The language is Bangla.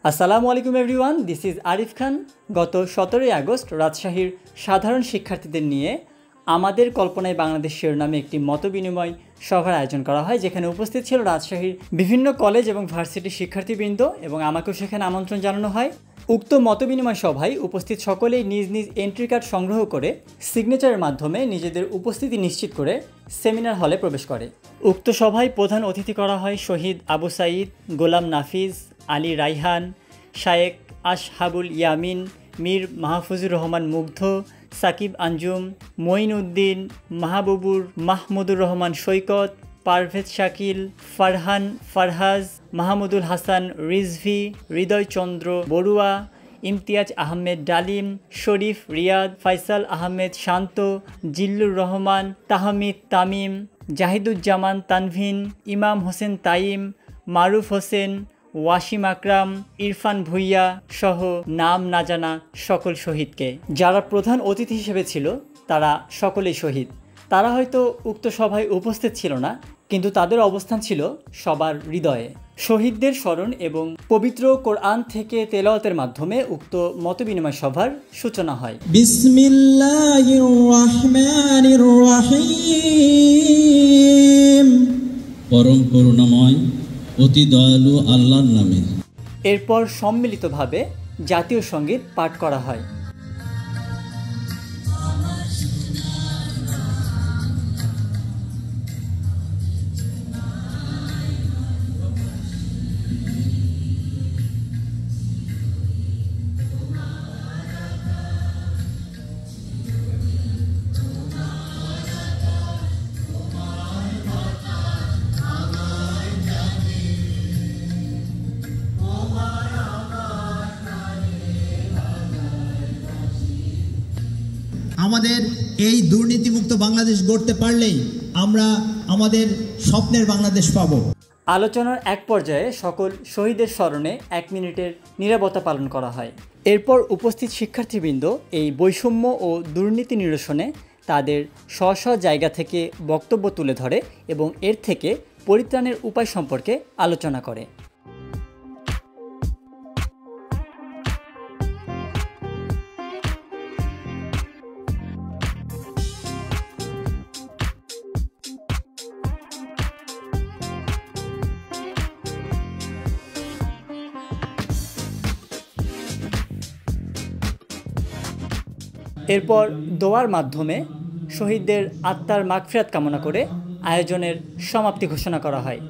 আসসালামু আলাইকুম এভরিওয়ান, দিস ইজ আরিফ খান। গত 17 আগস্ট রাজশাহীর সাধারণ শিক্ষার্থীদের নিয়ে আমাদের কল্পনায় বাংলাদেশ শিরোনামে একটি মতবিনিময় সভার আয়োজন করা হয়, যেখানে উপস্থিত ছিল রাজশাহীর বিভিন্ন কলেজ এবং ভার্সিটির শিক্ষার্থীবৃন্দ এবং আমাকেও সেখানে আমন্ত্রণ জানানো হয়। উক্ত মতবিনিময় সভায় উপস্থিত সকলেই নিজ নিজ এন্ট্রি কার্ড সংগ্রহ করে সিগনেচারের মাধ্যমে নিজেদের উপস্থিতি নিশ্চিত করে সেমিনার হলে প্রবেশ করে। উক্ত সভায় প্রধান অতিথি করা হয় শহীদ আবু সাঈদ, গোলাম নাফিজ, আলী রাইহান, শায়েক আসহাবুল ইয়ামিন, মীর মাহফুজুর রহমান মুগ্ধ, সাকিব আঞ্জুম, মঈন উদ্দিন, মাহবুবুর মাহমুদুর রহমান সৈকত, পারভেজ শাকিল, ফারহান ফারহাজ, মাহমুদুল হাসান রিজভি, হৃদয়চন্দ্র বড়ুয়া, ইমতিয়াজ আহমেদ ডালিম, শরীফ রিয়াদ, ফাইসাল আহমেদ শান্ত, জিল্লুর রহমান, তাহমিদ তামিম, জাহিদুজ্জামান তানভিন, ইমাম হোসেন তাইম, মারুফ হোসেন, ওয়াসিম আকরাম, ইরফান ভুইয়া সহ নাম না জানা সকল শহীদকে। যারা প্রধান অতিথি হিসেবে ছিল তারা সকলেই শহীদ। তারা হয়তো উক্ত সভায় উপস্থিত ছিল না, কিন্তু তাদের অবস্থান ছিল সবার হৃদয়ে। শহীদদের স্মরণ এবং পবিত্র কোরআন থেকে তেলাওয়াতের মাধ্যমে উক্ত মতবিনিময় সভার সূচনা হয়। বিসমিল্লাহির রহমানির রহিম। পরম করুণাময় অতি দয়ালু আল্লাহর নামে। এরপর সম্মিলিতভাবে জাতীয় সঙ্গীত পাঠ করা হয়। আমাদের এই দুর্নীতিমুক্ত বাংলাদেশ গড়তে পারলেই আমরা আমাদের স্বপ্নের বাংলাদেশ পাব। আলোচনার এক পর্যায়ে সকল শহীদের স্মরণে 1 মিনিটের নীরবতা পালন করা হয়। এরপর উপস্থিত শিক্ষার্থীবৃন্দ এই বৈষম্য ও দুর্নীতি নিরসনে তাদের স্ব স্ব জায়গা থেকে বক্তব্য তুলে ধরে এবং এর থেকে পরিত্রাণের উপায় সম্পর্কে আলোচনা করে। এরপর দোয়ার মাধ্যমে শহীদদের আত্মার মাগফিরাত কামনা করে আয়োজনের সমাপ্তি ঘোষণা করা হয়।